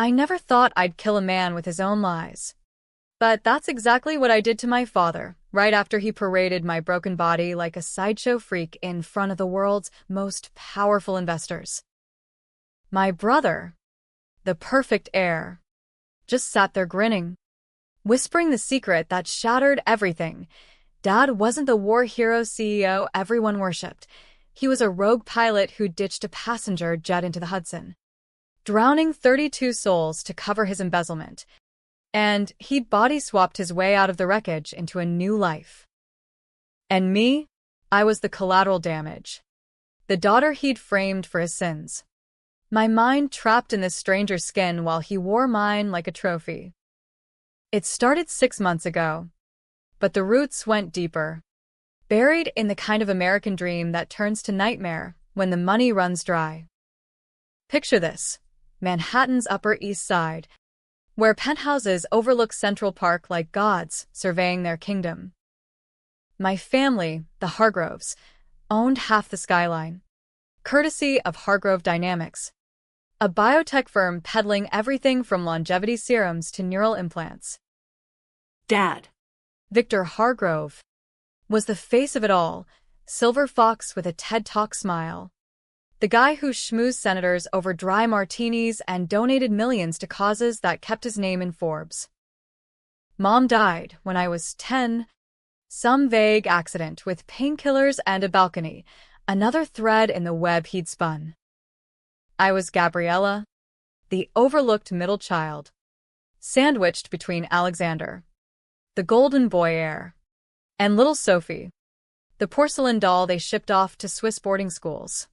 I never thought I'd kill a man with his own lies. But that's exactly what I did to my father, right after he paraded my broken body like a sideshow freak in front of the world's most powerful investors. My brother, the perfect heir, just sat there grinning, whispering the secret that shattered everything. Dad wasn't the war hero CEO everyone worshipped. He was a rogue pilot who ditched a passenger jet into the Hudson, drowning 32 souls to cover his embezzlement. And he'd body-swapped his way out of the wreckage into a new life. And me? I was the collateral damage. The daughter he'd framed for his sins. My mind trapped in this stranger's skin while he wore mine like a trophy. It started 6 months ago, but the roots went deeper, buried in the kind of American dream that turns to nightmare when the money runs dry. Picture this: Manhattan's Upper East Side, where penthouses overlook Central Park like gods surveying their kingdom. My family, the Hargroves, owned half the skyline, courtesy of Hargrove Dynamics, a biotech firm peddling everything from longevity serums to neural implants. Dad. Victor Hargrove was the face of it all, silver fox with a TED Talk smile. The guy who schmoozed senators over dry martinis and donated millions to causes that kept his name in Forbes. Mom died when I was 10. Some vague accident with painkillers and a balcony, another thread in the web he'd spun. I was Gabriella, the overlooked middle child, sandwiched between Alexander, the golden boy heir, and little Sophie, the porcelain doll they shipped off to Swiss boarding schools.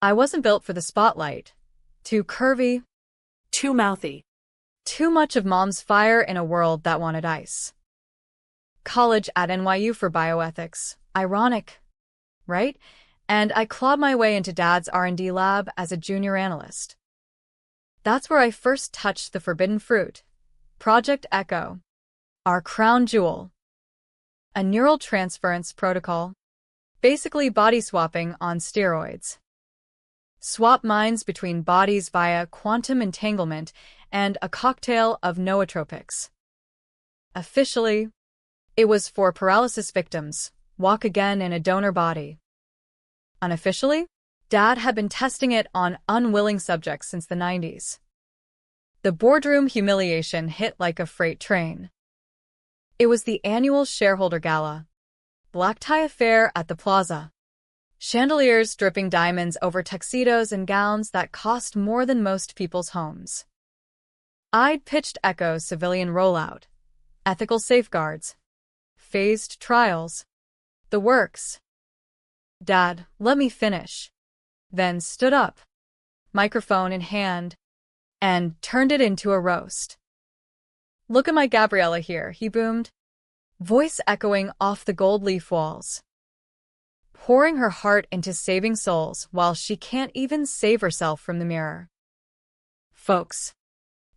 I wasn't built for the spotlight. Too curvy. Too mouthy. Too much of Mom's fire in a world that wanted ice. College at NYU for bioethics. Ironic, right? And I clawed my way into Dad's R&D lab as a junior analyst. That's where I first touched the forbidden fruit. Project Echo. Our crown jewel. A neural transference protocol. Basically body swapping on steroids. Swap minds between bodies via quantum entanglement and a cocktail of nootropics. Officially, it was for paralysis victims, walk again in a donor body. Unofficially, Dad had been testing it on unwilling subjects since the 90s. The boardroom humiliation hit like a freight train. It was the annual shareholder gala, black tie affair at the plaza. Chandeliers dripping diamonds over tuxedos and gowns that cost more than most people's homes. I'd pitched Echo's civilian rollout, ethical safeguards, phased trials, the works. Dad, let me finish. Then stood up, microphone in hand, and turned it into a roast. Look at my Gabriella here, he boomed, voice echoing off the gold leaf walls. Pouring her heart into saving souls while she can't even save herself from the mirror. Folks,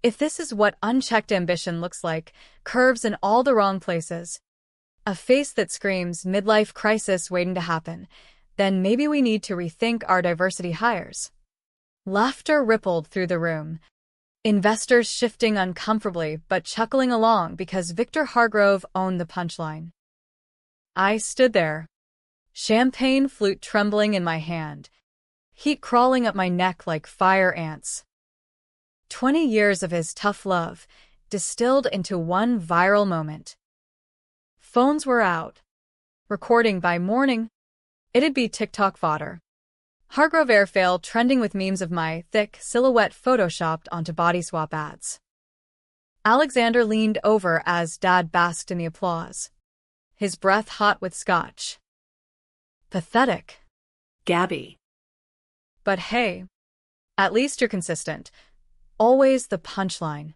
if this is what unchecked ambition looks like, curves in all the wrong places, a face that screams midlife crisis waiting to happen, then maybe we need to rethink our diversity hires. Laughter rippled through the room, investors shifting uncomfortably but chuckling along because Victor Hargrove owned the punchline. I stood there, champagne flute trembling in my hand, heat crawling up my neck like fire ants. 20 years of his tough love, distilled into one viral moment. Phones were out. Recording by morning, it'd be TikTok fodder. Hargrove airfail trending with memes of my thick silhouette photoshopped onto body swap ads. Alexander leaned over as Dad basked in the applause, his breath hot with scotch. Pathetic. Gabby. But hey, at least you're consistent. Always the punchline.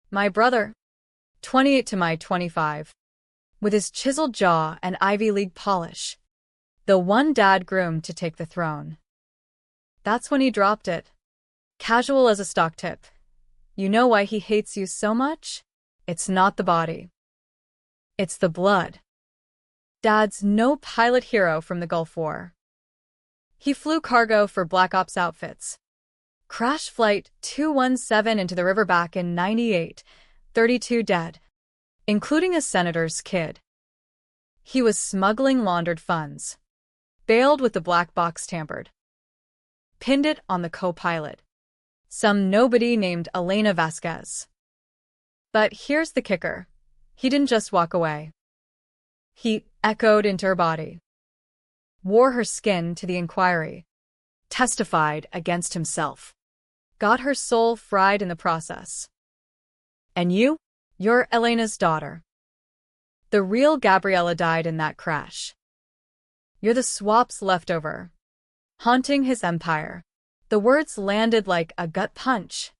My brother, 28 to my 25, with his chiseled jaw and Ivy League polish, the one Dad groomed to take the throne. That's when he dropped it. Casual as a stock tip. You know why he hates you so much? It's not the body. It's the blood. Dad's no pilot hero from the Gulf War. He flew cargo for Black Ops outfits, Crash Flight 217 into the river back in 98, 32 dead, including a senator's kid. He was smuggling laundered funds. Bailed with the black box tampered. Pinned it on the co-pilot. Some nobody named Elena Vasquez. But here's the kicker. He didn't just walk away. He echoed into her body. Wore her skin to the inquiry. Testified against himself. Got her soul fried in the process. And you're Elena's daughter. The real Gabriella died in that crash. You're the swap's leftover. Haunting his empire. The words landed like a gut punch.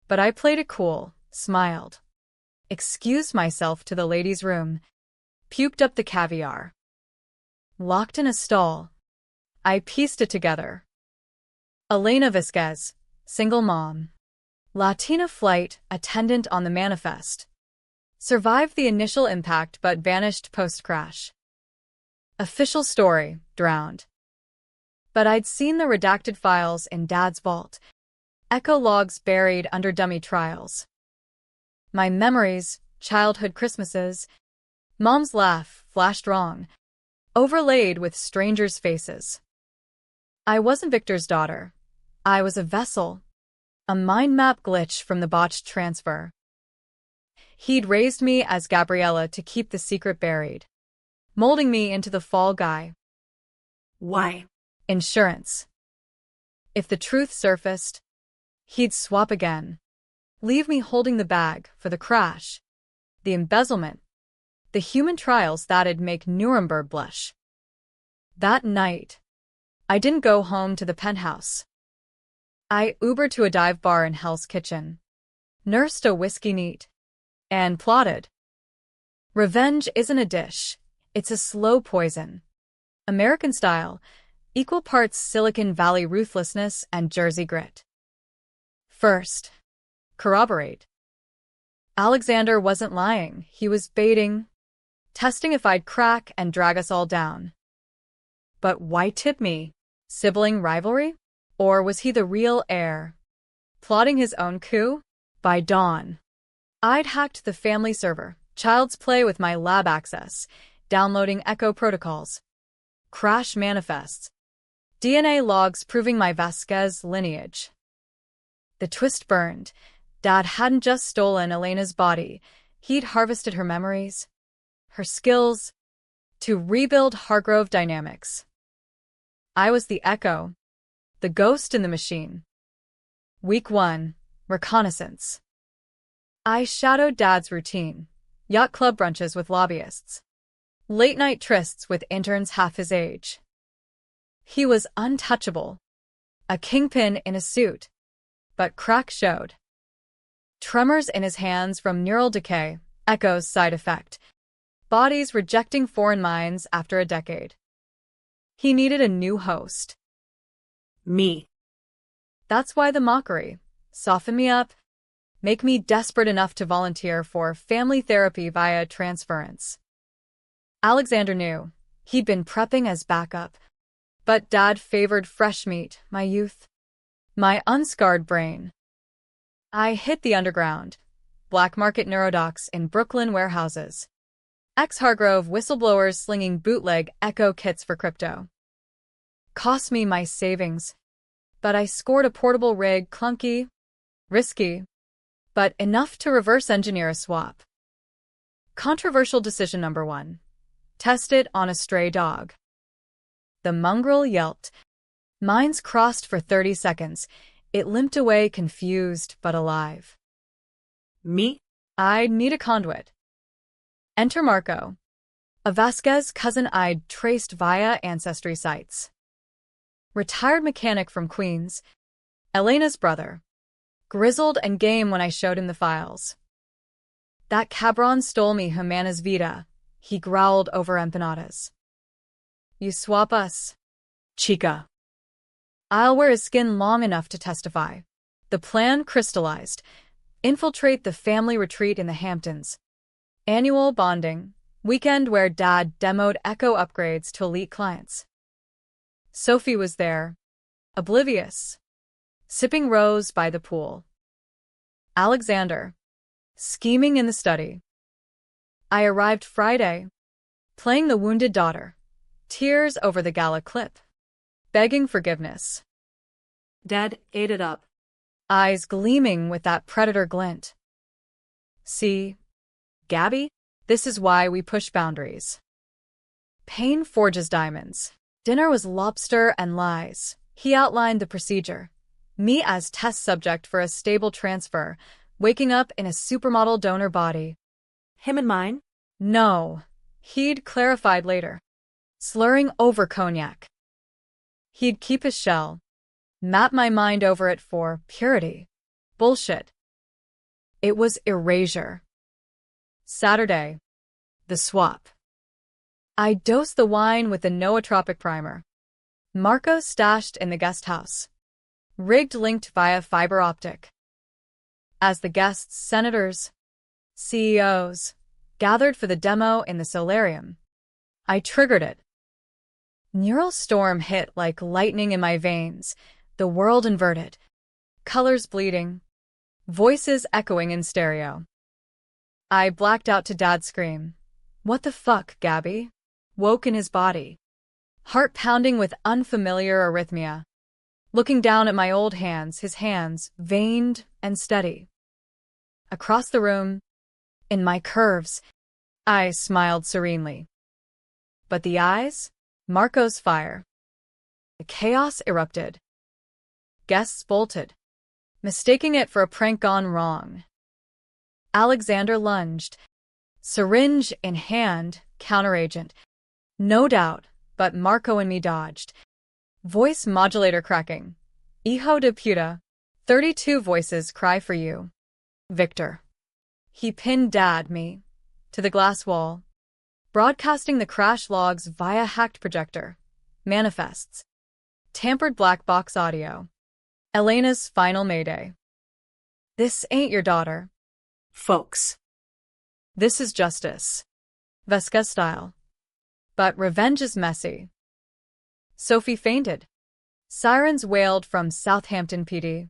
But I played it cool, smiled. Excused myself to the ladies' room. Puked up the caviar. Locked in a stall. I pieced it together. Elena Vasquez, single mom. Latina flight attendant on the manifest. Survived the initial impact but vanished post-crash. Official story, drowned. But I'd seen the redacted files in Dad's vault. Echo logs buried under dummy trials. My memories, childhood Christmases. Mom's laugh flashed wrong. Overlaid with strangers' faces. I wasn't Victor's daughter. I was a vessel. A mind map glitch from the botched transfer. He'd raised me as Gabriella to keep the secret buried. Molding me into the fall guy. Why? Insurance. If the truth surfaced, he'd swap again. Leave me holding the bag for the crash. The embezzlement. The human trials that'd make Nuremberg blush. That night, I didn't go home to the penthouse. I Ubered to a dive bar in Hell's Kitchen. Nursed a whiskey neat. And plotted. Revenge isn't a dish. It's a slow poison. American style, equal parts Silicon Valley ruthlessness and Jersey grit. First, corroborate. Alexander wasn't lying. He was baiting, testing if I'd crack and drag us all down. But why tip me? Sibling rivalry? Or was he the real heir? Plotting his own coup? By dawn, I'd hacked the family server, child's play with my lab access, downloading echo protocols, crash manifests, DNA logs proving my Vasquez lineage. The twist burned. Dad hadn't just stolen Elena's body, he'd harvested her memories, her skills, to rebuild Hargrove dynamics. I was the echo, the ghost in the machine. Week 1, reconnaissance. I shadowed Dad's routine, yacht club brunches with lobbyists, late-night trysts with interns half his age. He was untouchable, a kingpin in a suit, but crack showed. Tremors in his hands from neural decay, Echo's side effect, bodies rejecting foreign minds after a decade. He needed a new host. Me. That's why the mockery. Soften me up. Make me desperate enough to volunteer for family therapy via transference. Alexander knew. He'd been prepping as backup. But Dad favored fresh meat, my youth. My unscarred brain. I hit the underground. Black market neurodocs in Brooklyn warehouses. Ex-Hargrove whistleblowers slinging bootleg echo kits for crypto. Cost me my savings. But I scored a portable rig, clunky, risky, but enough to reverse engineer a swap. Controversial decision number 1. Test it on a stray dog. The mongrel yelped. Minds crossed for 30 seconds. It limped away confused but alive. Me? I'd need a conduit. Enter Marco, a Vasquez cousin I'd traced via ancestry sites. Retired mechanic from Queens, Elena's brother. Grizzled and game when I showed him the files. That cabron stole me Humana's Vita, he growled over empanadas. You swap us, chica. I'll wear his skin long enough to testify. The plan crystallized. Infiltrate the family retreat in the Hamptons. Annual bonding. Weekend where Dad demoed Echo upgrades to elite clients. Sophie was there. Oblivious. sipping rose by the pool. Alexander, scheming in the study. I arrived Friday, playing the wounded daughter, tears over the gala clip, begging forgiveness. Dad ate it up. Eyes gleaming with that predator glint. See, Gabby, this is why we push boundaries. Pain forges diamonds. Dinner was lobster and lies. He outlined the procedure. Me as test subject for a stable transfer, waking up in a supermodel donor body. Him and mine? No, he'd clarified later, slurring over cognac. He'd keep his shell, map my mind over it for purity. Bullshit. It was erasure. Saturday, the swap. I dosed the wine with the nootropic primer. Marco stashed in the guest house. Rigged linked via fiber optic. As the guests, senators, CEOs, gathered for the demo in the solarium, I triggered it. Neural storm hit like lightning in my veins, the world inverted, colors bleeding, voices echoing in stereo. I blacked out to Dad's scream. What the fuck, Gabby? Woke in his body, heart pounding with unfamiliar arrhythmia. Looking down at my old hands, his hands veined and steady. Across the room, in my curves, I smiled serenely. But the eyes? Marco's fire. The chaos erupted. Guests bolted, mistaking it for a prank gone wrong. Alexander lunged, syringe in hand, counteragent. No doubt, but Marco and me dodged. Voice modulator cracking. Hijo de puta. 32 voices cry for you. Victor. He pinned Dad, me, to the glass wall, broadcasting the crash logs via hacked projector. Manifests. Tampered black box audio. Elena's final mayday. This ain't your daughter. Folks. This is justice. Vesca style. But revenge is messy. Sophie fainted. Sirens wailed from Southampton PD.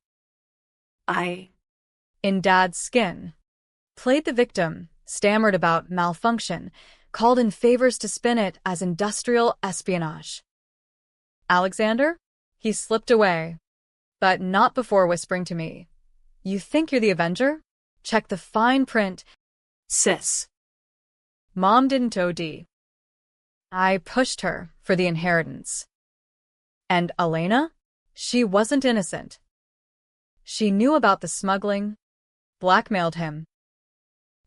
In Dad's skin. Played the victim, stammered about malfunction, called in favors to spin it as industrial espionage. Alexander? He slipped away. But not before whispering to me. You think you're the Avenger? Check the fine print. Sis. Mom didn't OD. I pushed her for the inheritance. And Elena? She wasn't innocent. She knew about the smuggling, blackmailed him.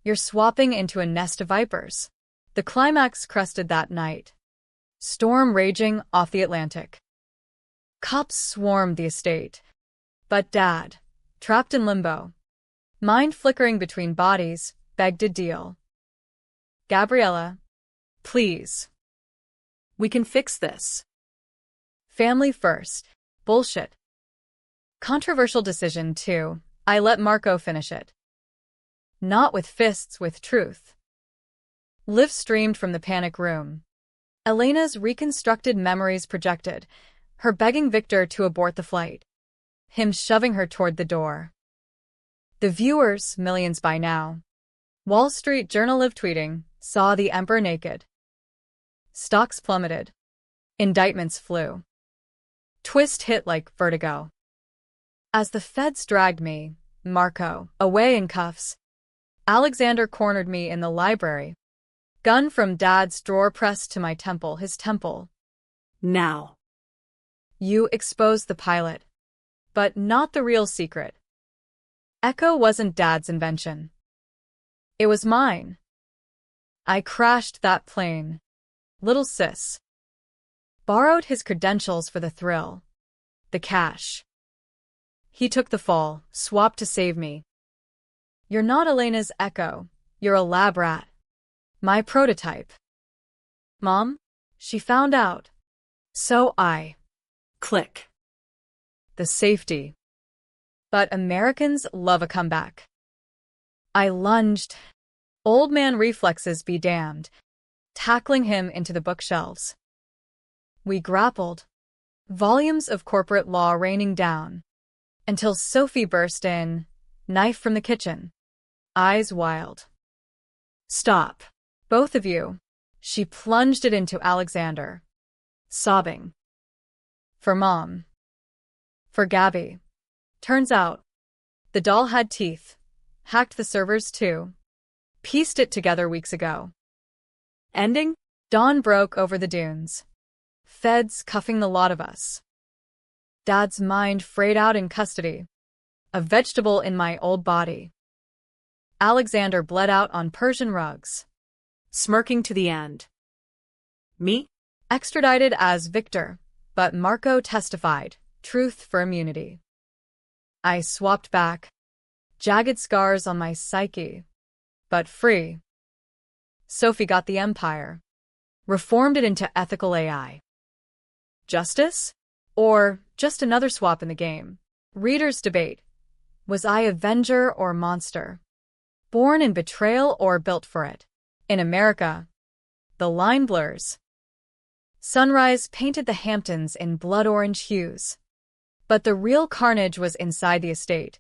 You're swapping into a nest of vipers. The climax crested that night. Storm raging off the Atlantic. Cops swarmed the estate. But Dad, trapped in limbo, mind flickering between bodies, begged a deal. Gabriella, please. We can fix this. Family first. Bullshit. Controversial decision, too. I let Marco finish it. Not with fists, with truth. Liv streamed from the panic room. Elena's reconstructed memories projected, her begging Victor to abort the flight, him shoving her toward the door. The viewers, millions by now. Wall Street Journal Liv tweeting, saw the emperor naked. Stocks plummeted. Indictments flew. Twist hit like vertigo. As the feds dragged me, Marco, away in cuffs, Alexander cornered me in the library. Gun from Dad's drawer pressed to my temple, his temple. Now. You exposed the pilot. But not the real secret. Echo wasn't Dad's invention. It was mine. I crashed that plane. Little sis. Borrowed his credentials for the thrill. The cash. He took the fall, swapped to save me. You're not Elena's Echo. You're a lab rat. My prototype. Mom? She found out. So I. Click. The safety. But Americans love a comeback. I lunged. Old man reflexes be damned. Tackling him into the bookshelves. We grappled. Volumes of corporate law raining down. until Sophie burst in, knife from the kitchen, eyes wild. "Stop. Both of you." She plunged it into Alexander, sobbing. "For Mom. For Gabby." Turns out, the doll had teeth, hacked the servers too, pieced it together weeks ago. Ending? Dawn broke over the dunes. Feds cuffing the lot of us. Dad's mind frayed out in custody. A vegetable in my old body. Alexander bled out on Persian rugs. Smirking to the end. Me? Extradited as Victor, but Marco testified, truth for immunity. I swapped back. Jagged scars on my psyche. But free. Sophie got the empire. Reformed it into ethical AI. Justice? Or just another swap in the game? Readers debate. Was I Avenger or monster? Born in betrayal or built for it? In America, the line blurs. Sunrise painted the Hamptons in blood-orange hues. But the real carnage was inside the estate.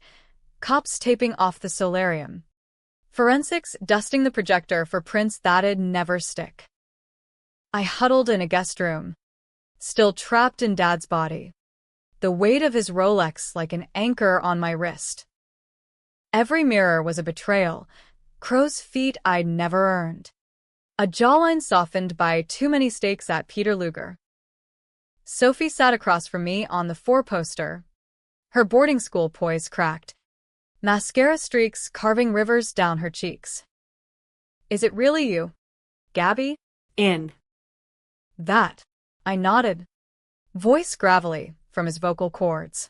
Cops taping off the solarium. Forensics dusting the projector for prints that'd never stick. I huddled in a guest room, still trapped in Dad's body. The weight of his Rolex like an anchor on my wrist. Every mirror was a betrayal, crow's feet I'd never earned. A jawline softened by too many steaks at Peter Luger. Sophie sat across from me on the four-poster. Her boarding school poise cracked. Mascara streaks carving rivers down her cheeks. "Is it really you, Gabby?" In. "That." I nodded. Voice gravelly from his vocal cords.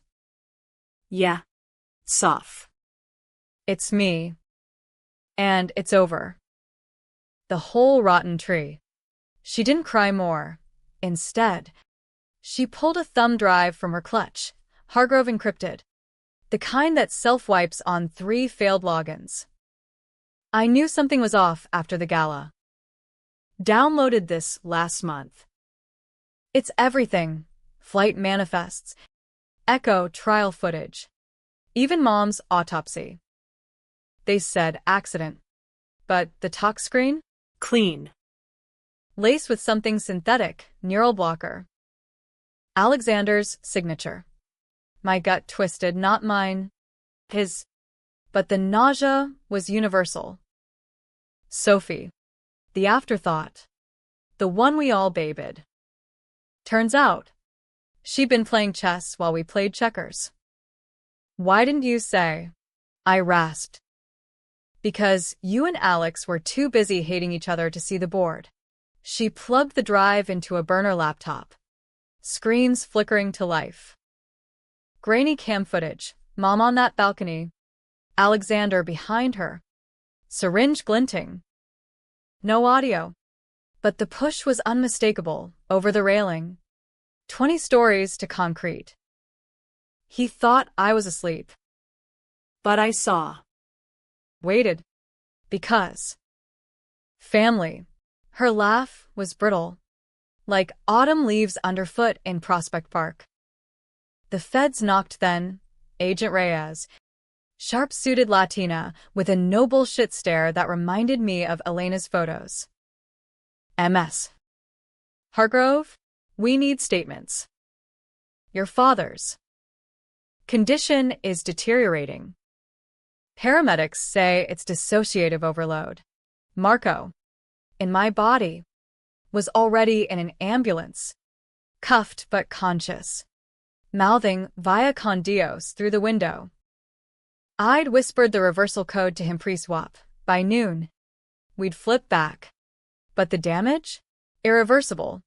Yeah. Soft. "It's me. And it's over." The whole rotten tree. She didn't cry more. Instead, she pulled a thumb drive from her clutch, Hargrove encrypted. The kind that self-wipes on 3 failed logins. I knew something was off after the gala. Downloaded this last month. It's everything. Flight manifests. Echo trial footage. Even Mom's autopsy. They said accident. But the talk screen? Clean. Laced with something synthetic, neural blocker. Alexander's signature. My gut twisted, not mine. His. But the nausea was universal. Sophie. The afterthought. The one we all babed. Turns out, she'd been playing chess while we played checkers. "Why didn't you say?" I rasped. "Because you and Alex were too busy hating each other to see the board." She plugged the drive into a burner laptop. Screens flickering to life. Grainy cam footage, Mom on that balcony. Alexander behind her. Syringe glinting. No audio. But the push was unmistakable, over the railing. 20 stories to concrete. He thought I was asleep. But I saw. Waited. Because. Family. Her laugh was brittle. Like autumn leaves underfoot in Prospect Park. The feds knocked then. Agent Reyes. Sharp-suited Latina with a no-bullshit stare that reminded me of Elena's photos. MS. Hargrove, we need statements. Your father's condition is deteriorating. Paramedics say it's dissociative overload. Marco, in my body, was already in an ambulance, cuffed but conscious, mouthing via con Dios through the window. I'd whispered the reversal code to him pre-swap. By noon, we'd flip back. But the damage? Irreversible.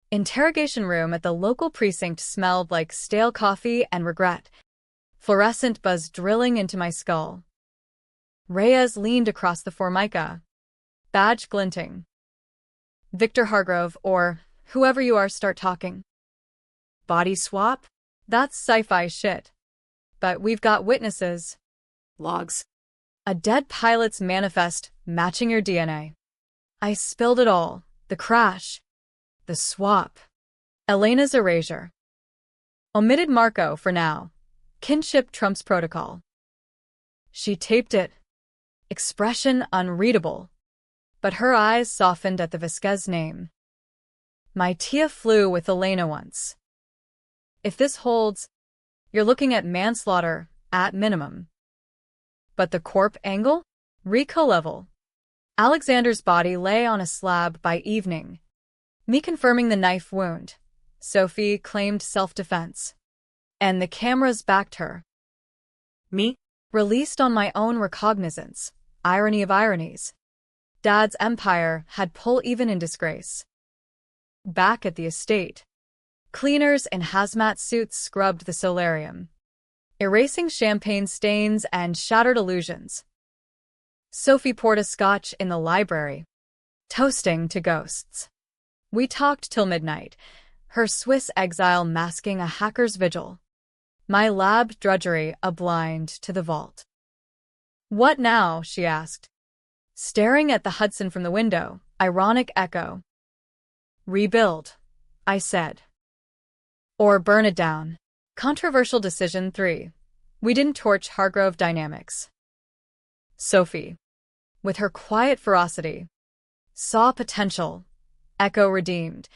Interrogation room at the local precinct smelled like stale coffee and regret. Fluorescent buzz drilling into my skull. Reyes leaned across the formica. Badge glinting. Victor Hargrove, or whoever you are, start talking. Body swap? That's sci-fi shit. But we've got witnesses. Logs. A dead pilot's manifest matching your DNA. I spilled it all. The crash. The swap. Elena's erasure. Omitted Marco for now. Kinship trumps protocol. She taped it. Expression unreadable. But her eyes softened at the Vasquez name. My tia flew with Elena once. If this holds, you're looking at manslaughter, at minimum. But the corp angle? Rico level. Alexander's body lay on a slab by evening. Me confirming the knife wound. Sophie claimed self-defense. And the cameras backed her. Me? Released on my own recognizance. Irony of ironies. Dad's empire had pull even in disgrace. Back at the estate, cleaners in hazmat suits scrubbed the solarium, erasing champagne stains and shattered illusions. Sophie poured a scotch in the library, toasting to ghosts. We talked till midnight, her Swiss exile masking a hacker's vigil. My lab drudgery a blind to the vault. What now? She asked, staring at the Hudson from the window, ironic echo. Rebuild, I said. Or burn it down. Controversial decision 3. We didn't torch Hargrove dynamics. Sophie, with her quiet ferocity, saw potential. Echo redeemed.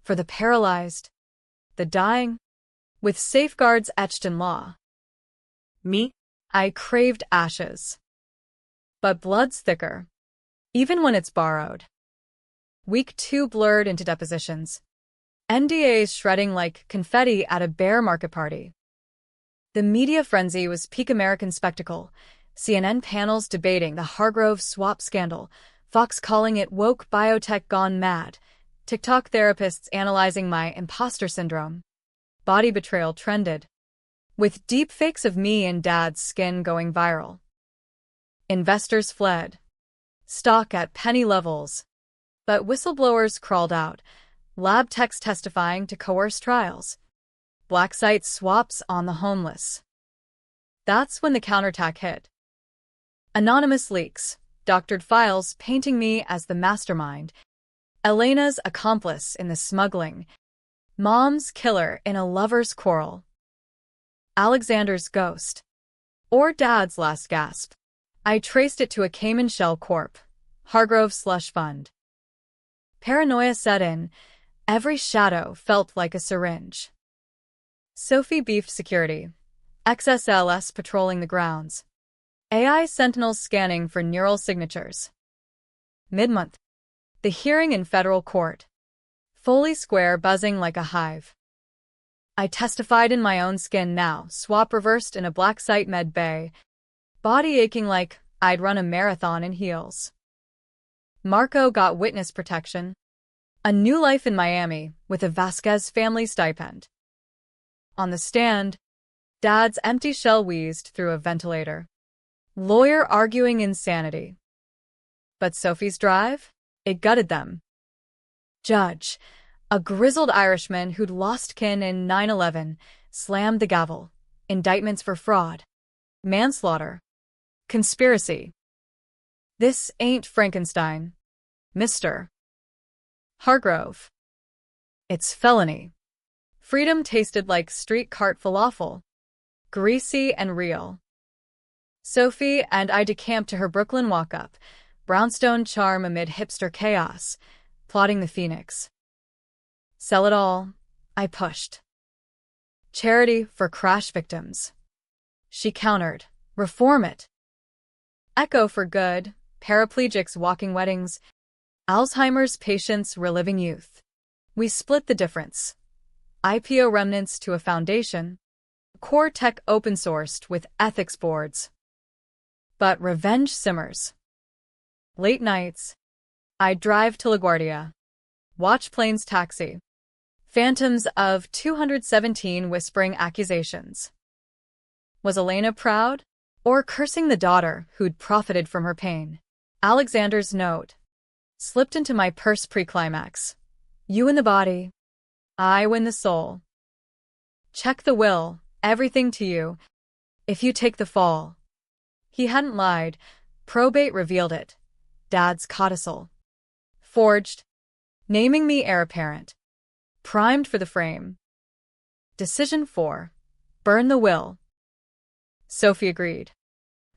For the paralyzed, the dying, with safeguards etched in law. Me? I craved ashes. But blood's thicker, even when it's borrowed. Week 2 blurred into depositions. NDAs shredding like confetti at a bear market party. The media frenzy was peak American spectacle. CNN panels debating the Hargrove swap scandal, Fox calling it woke biotech gone mad, TikTok therapists analyzing my imposter syndrome. Body betrayal trended, with deepfakes of me and Dad's skin going viral. Investors fled, stock at penny levels, but whistleblowers crawled out, lab techs testifying to coerced trials, black site swaps on the homeless. That's when the counterattack hit. Anonymous leaks, doctored files painting me as the mastermind, Elena's accomplice in the smuggling, Mom's killer in a lover's quarrel, Alexander's ghost, or Dad's last gasp. I traced it to a Cayman Shell Corp, Hargrove slush fund. Paranoia set in. Every shadow felt like a syringe. Sophie beefed security. XSLS patrolling the grounds. AI sentinels scanning for neural signatures. Mid-month. The hearing in federal court. Foley Square buzzing like a hive. I testified in my own skin now, swap reversed in a black site med bay. Body aching like I'd run a marathon in heels. Marco got witness protection. A new life in Miami with a Vasquez family stipend. On the stand, Dad's empty shell wheezed through a ventilator. Lawyer arguing insanity. But Sophie's drive? It gutted them. Judge, a grizzled Irishman who'd lost kin in 9/11, slammed the gavel. Indictments for fraud, manslaughter, conspiracy. This ain't Frankenstein, Mr. Hargrove. It's felony. Freedom tasted like street cart falafel, greasy and real. Sophie and I decamped to her Brooklyn walk-up, brownstone charm amid hipster chaos, plotting the Phoenix. Sell it all, I pushed. Charity for crash victims. She countered, reform it. Echo for good, paraplegics walking weddings, Alzheimer's patients reliving youth. We split the difference. IPO remnants to a foundation, core tech open-sourced with ethics boards. But revenge simmers. Late nights, I'd drive to LaGuardia, watch planes taxi, phantoms of 217 whispering accusations. Was Elena proud, or cursing the daughter who'd profited from her pain? Alexander's note slipped into my purse pre-climax. You win the body, I win the soul. Check the will, everything to you, if you take the fall. He hadn't lied, probate revealed it. Dad's codicil. Forged, naming me heir apparent. Primed for the frame. Decision 4. Burn the will. Sophie agreed.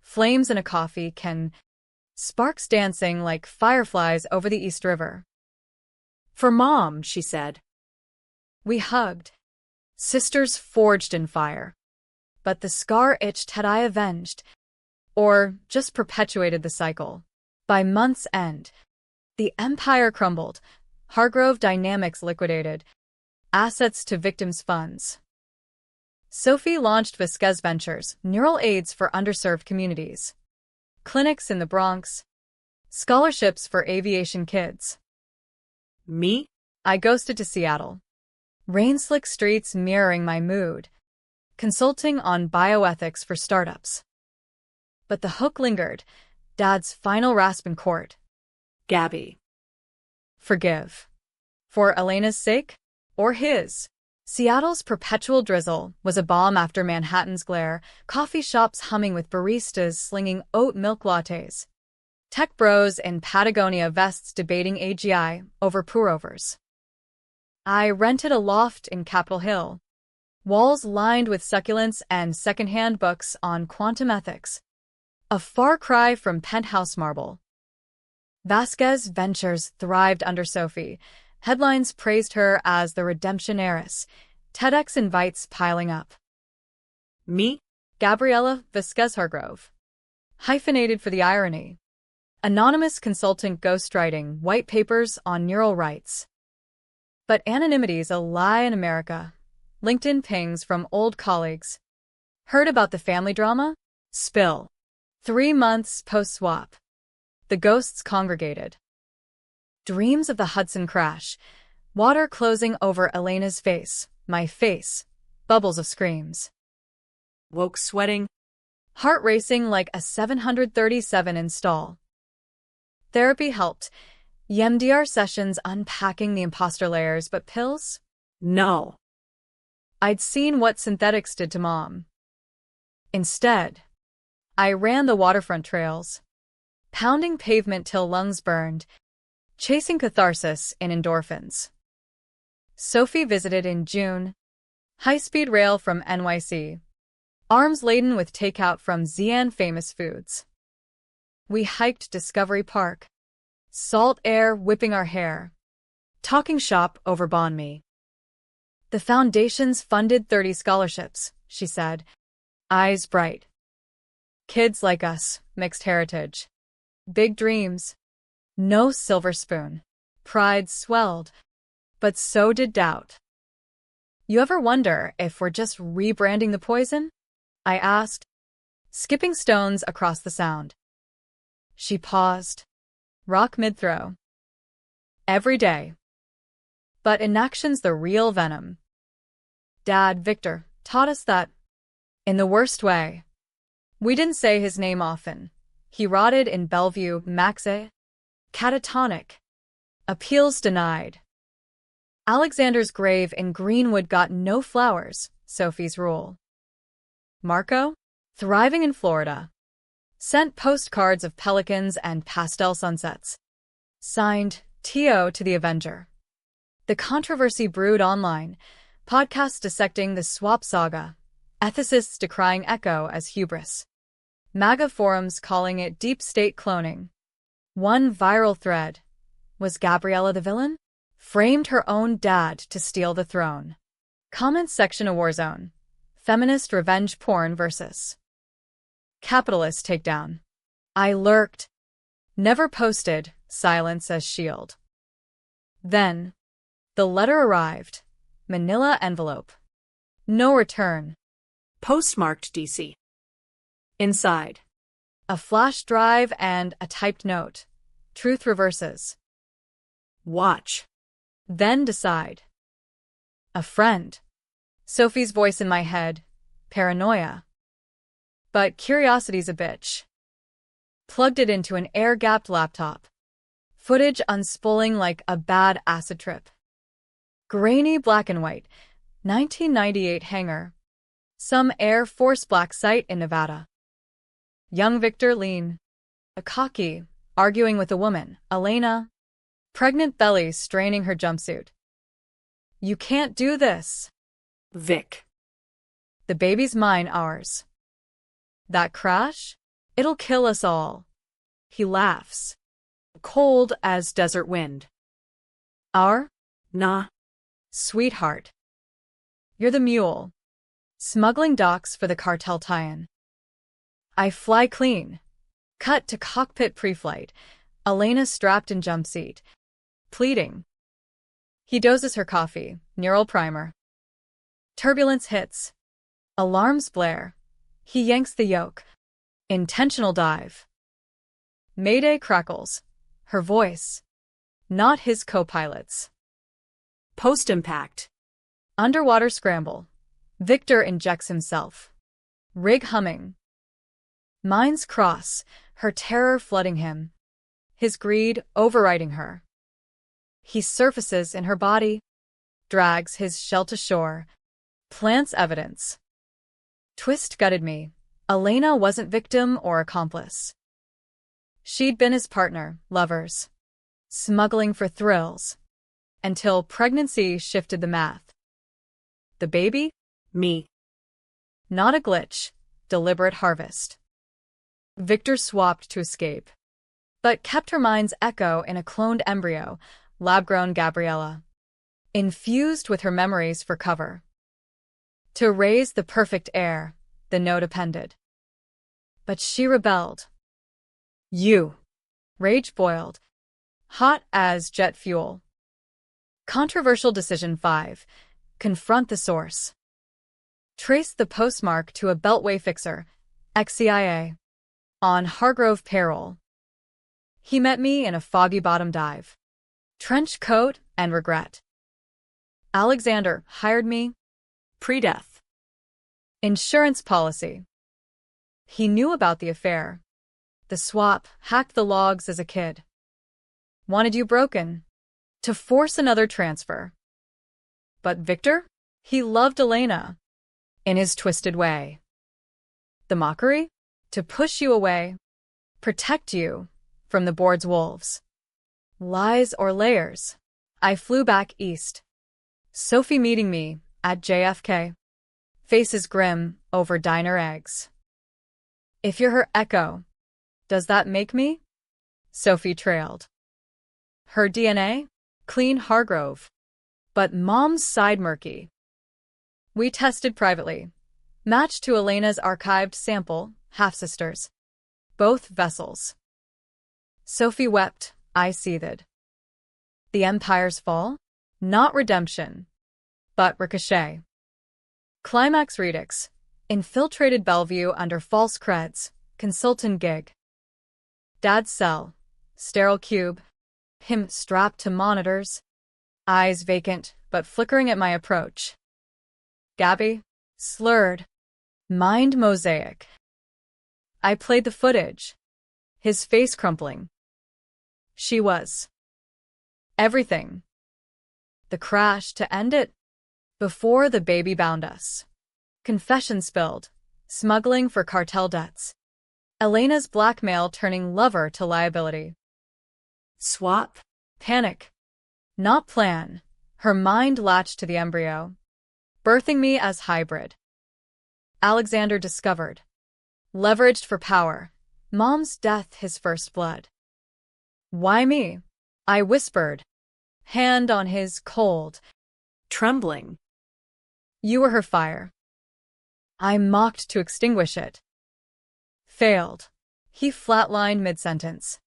Flames in a coffee can sparks dancing like fireflies over the East River. For Mom, she said. We hugged. Sisters forged in fire. But the scar itched had I avenged, or just perpetuated the cycle. By month's end, the empire crumbled, Hargrove Dynamics liquidated, assets to victims' funds. Sophie launched Vasquez Ventures, neural aids for underserved communities, clinics in the Bronx, scholarships for aviation kids. Me? I ghosted to Seattle. Rain-slick streets mirroring my mood, consulting on bioethics for startups. But the hook lingered, Dad's final rasp in court. Gabby. Forgive. For Elena's sake? Or his? Seattle's perpetual drizzle was a balm after Manhattan's glare, coffee shops humming with baristas slinging oat milk lattes, tech bros in Patagonia vests debating AGI over pour-overs. I rented a loft in Capitol Hill, walls lined with succulents and secondhand books on quantum ethics, a far cry from penthouse marble. Vasquez Ventures thrived under Sophie. Headlines praised her as the redemption heiress. TEDx invites piling up. Me? Gabriella Vasquez Hargrove. Hyphenated for the irony. Anonymous consultant ghostwriting white papers on neural rights. But anonymity's a lie in America. LinkedIn pings from old colleagues. Heard about the family drama? Spill. 3 months post-swap. The ghosts congregated. Dreams of the Hudson crash. Water closing over Elena's face. My face. Bubbles of screams. Woke sweating. Heart racing like a 737 install. Therapy helped. EMDR sessions unpacking the imposter layers, but pills? No. I'd seen what synthetics did to Mom. Instead, I ran the waterfront trails, pounding pavement till lungs burned, chasing catharsis in endorphins. Sophie visited in June. High-speed rail from NYC. Arms laden with takeout from Xi'an famous foods. We hiked Discovery Park. Salt air whipping our hair. Talking shop over banh mi. The foundation's funded 30 scholarships, she said, eyes bright. Kids like us, mixed heritage. Big dreams. No silver spoon. Pride swelled. But so did doubt. You ever wonder if we're just rebranding the poison? I asked, skipping stones across the sound. She paused. Rock mid-throw. Every day. But inaction's the real venom. Dad, Victor, taught us that. In the worst way. We didn't say his name often. He rotted in Bellevue, Maxe. Catatonic. Appeals denied. Alexander's grave in Greenwood got no flowers, Sophie's rule. Marco, thriving in Florida, sent postcards of pelicans and pastel sunsets. Signed, T.O. to the Avenger. The controversy brewed online, podcasts dissecting the swap saga, ethicists decrying Echo as hubris, MAGA forums calling it deep state cloning. One viral thread. Was Gabriella the villain? Framed her own dad to steal the throne. Comments section a war zone. Feminist revenge porn versus capitalist takedown. I lurked. Never posted, silence as shield. Then, the letter arrived. Manila envelope. No return. Postmarked DC. Inside. A flash drive and a typed note. Truth reverses. Watch. Then decide. A friend. Sophie's voice in my head. Paranoia. But curiosity's a bitch. Plugged it into an air-gapped laptop. Footage unspooling like a bad acid trip. Grainy black and white. 1998 hangar. Some Air Force black site in Nevada. Young Victor lean. A cocky, arguing with a woman, Elena. Pregnant belly straining her jumpsuit. You can't do this. Vic. The baby's mine, ours. That crash? It'll kill us all. He laughs. Cold as desert wind. Our? Nah. Sweetheart. You're the mule. Smuggling docks for the cartel tie-in. I fly clean. Cut to cockpit pre-flight. Elena strapped in jump seat. Pleading. He doses her coffee. Neural primer. Turbulence hits. Alarms blare. He yanks the yoke. Intentional dive. Mayday crackles. Her voice. Not his co-pilot's. Post-impact. Underwater scramble. Victor injects himself. Rig humming. Minds cross, her terror flooding him. His greed overriding her. He surfaces in her body, drags his shell to shore, plants evidence. Twist gutted me. Elena wasn't victim or accomplice. She'd been his partner, lovers. Smuggling for thrills. Until pregnancy shifted the math. The baby? Me. Not a glitch. Deliberate harvest. Victor swapped to escape, but kept her mind's echo in a cloned embryo, lab-grown Gabriella, infused with her memories for cover. To raise the perfect heir, the note appended. But she rebelled. You. Rage boiled, hot as jet fuel. Controversial decision 5. Confront the source. Trace the postmark to a beltway fixer, ex-CIA, on Hargrove payroll. He met me in a foggy bottom dive. Trench coat and regret. Alexander hired me. Pre-death. Insurance policy. He knew about the affair. The swap, hacked the logs as a kid. Wanted you broken. To force another transfer. But Victor? He loved Elena. In his twisted way. The mockery? To push you away. Protect you from the board's wolves. Lies or layers. I flew back east. Sophie meeting me at JFK. Faces grim over diner eggs. If you're her echo, does that make me? Sophie trailed. Her DNA? Clean Hargrove. But Mom's side murky. We tested privately. Matched to Elena's archived sample, half-sisters. Both vessels. Sophie wept, I seethed. The Empire's fall? Not redemption. But ricochet. Climax Redux. Infiltrated Bellevue under false creds. Consultant gig. Dad's cell. Sterile cube. Him strapped to monitors. Eyes vacant, but flickering at my approach. Gabby. Slurred. Mind mosaic. I played the footage. His face crumpling. She was. Everything. The crash to end it. Before the baby bound us. Confession spilled. Smuggling for cartel debts. Elena's blackmail turning lover to liability. Swap. Panic. Not plan. Her mind latched to the embryo. Birthing me as hybrid. Alexander discovered. Leveraged for power. Mom's death his first blood. Why me? I whispered. Hand on his cold. Trembling. You were her fire. I mocked to extinguish it. Failed. He flatlined mid-sentence.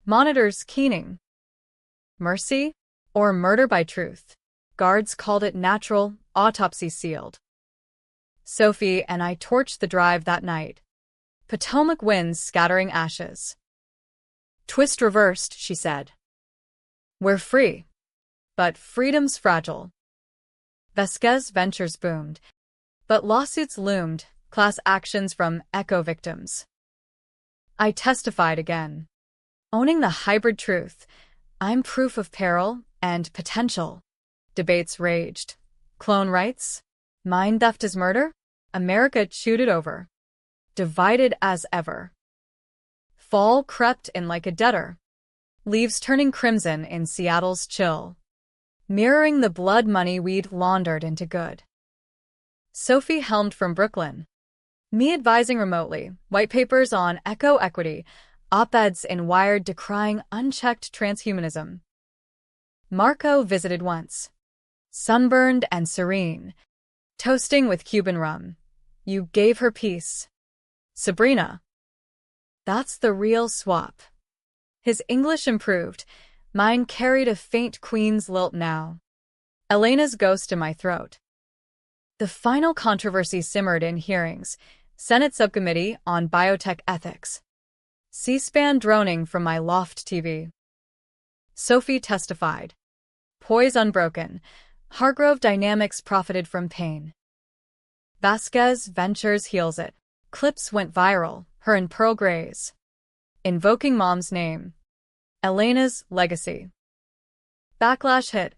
Monitors keening. Mercy? Or murder by truth? Guards called it natural, autopsy sealed. Sophie and I torched the drive that night. Potomac winds scattering ashes. Twist reversed, she said. We're free. But freedom's fragile. Vasquez Ventures boomed. But lawsuits loomed, class actions from echo victims. I testified again. Owning the hybrid truth, I'm proof of peril and potential. Debates raged. Clone rights? Mind theft is murder? America chewed it over. Divided as ever. Fall crept in like a debtor. Leaves turning crimson in Seattle's chill. Mirroring the blood money we'd laundered into good. Sophie helmed from Brooklyn. Me advising remotely, white papers on eco-equity, op-eds in Wired decrying unchecked transhumanism. Marco visited once. Sunburned and serene. Toasting with Cuban rum. You gave her peace. Sabrina. That's the real swap. His English improved. Mine carried a faint Queen's lilt now. Elena's ghost in my throat. The final controversy simmered in hearings. Senate Subcommittee on Biotech Ethics. C-SPAN droning from my loft TV. Sophie testified. Poise unbroken. Hargrove Dynamics profited from pain. Vasquez Ventures heals it. Clips went viral, her and Pearl Grey's. Invoking mom's name. Elena's legacy. Backlash hit.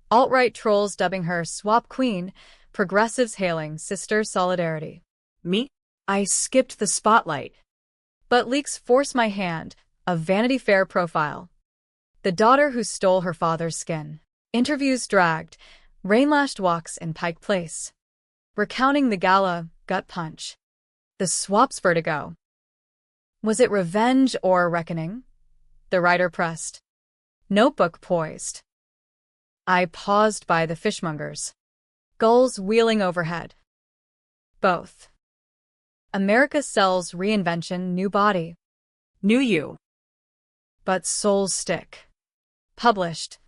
Alt-right trolls dubbing her swap queen, progressives hailing sister solidarity. Me? I skipped the spotlight. But leaks force my hand, a Vanity Fair profile. The daughter who stole her father's skin. Interviews dragged, rain-lashed walks in Pike Place. Recounting the gala, gut punch. The swap's vertigo. Was it revenge or reckoning? The writer pressed. Notebook poised. I paused by the fishmongers. Gulls wheeling overhead. Both. America sells reinvention, new body. Knew you. But souls stick. Published.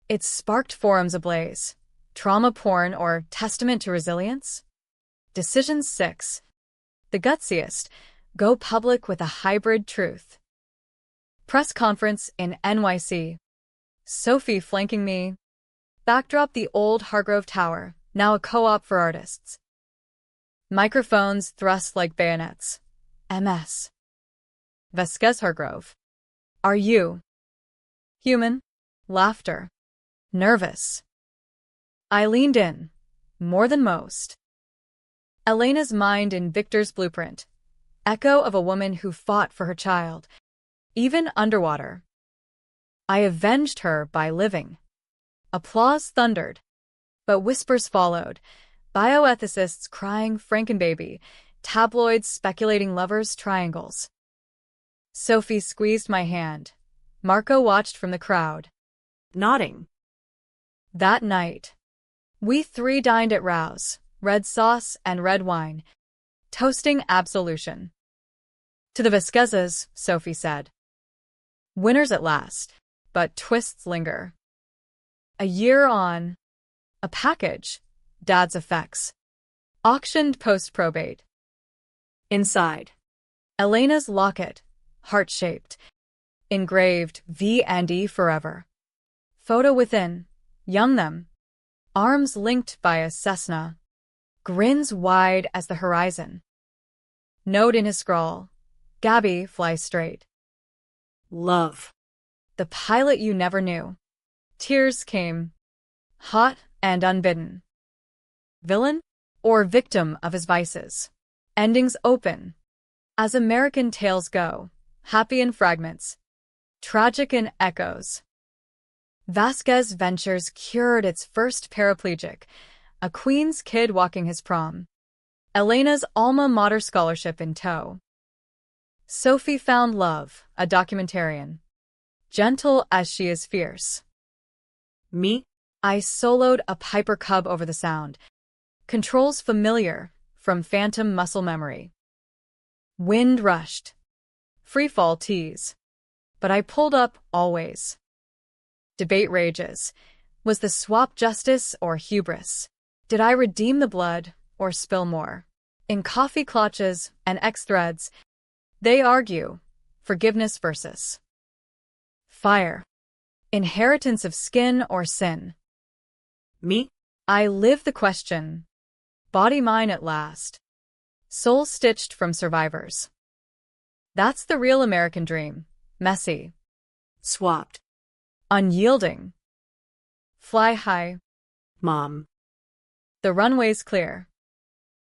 It sparked forums ablaze. Trauma porn or testament to resilience? Decision 6. The gutsiest. Go public with a hybrid truth. Press conference in NYC. Sophie flanking me. Backdrop the old Hargrove Tower, now a co-op for artists. Microphones thrust like bayonets. MS. Vasquez Hargrove. Are you human? Laughter. Nervous. I leaned in, more than most. Elena's mind in Victor's blueprint. Echo of a woman who fought for her child, even underwater. I avenged her by living. Applause thundered, but whispers followed. Bioethicists crying Frankenbaby, tabloids speculating lovers' triangles. Sophie squeezed my hand. Marco watched from the crowd. Nodding. That night, we 3 dined at Rouse, red sauce and red wine, toasting absolution. To the Vasquezes, Sophie said. Winners at last, but twists linger. A year on. A package. Dad's effects. Auctioned post-probate. Inside. Elena's locket, heart-shaped. Engraved V&E forever. Photo within. Young them. Arms linked by a Cessna. Grins wide as the horizon. Note in his scrawl. Gabby, fly straight. Love. The pilot you never knew. Tears came. Hot and unbidden. Villain or victim of his vices. Endings open. As American tales go, happy in fragments, tragic in echoes. Vasquez Ventures cured its first paraplegic, a Queen's kid walking his prom. Elena's alma mater scholarship in tow. Sophie found love, a documentarian. Gentle as she is fierce. Me? I soloed a Piper Cub over the sound. Controls familiar, from phantom muscle memory. Wind rushed. Freefall tease. But I pulled up always. Debate rages. Was the swap justice or hubris? Did I redeem the blood or spill more? In coffee clutches and X-threads, they argue forgiveness versus fire. Inheritance of skin or sin? Me? I live the question. Body mine at last. Soul stitched from survivors. That's the real American dream. Messy. Swapped. Unyielding. Fly high. Mom. The runway's clear.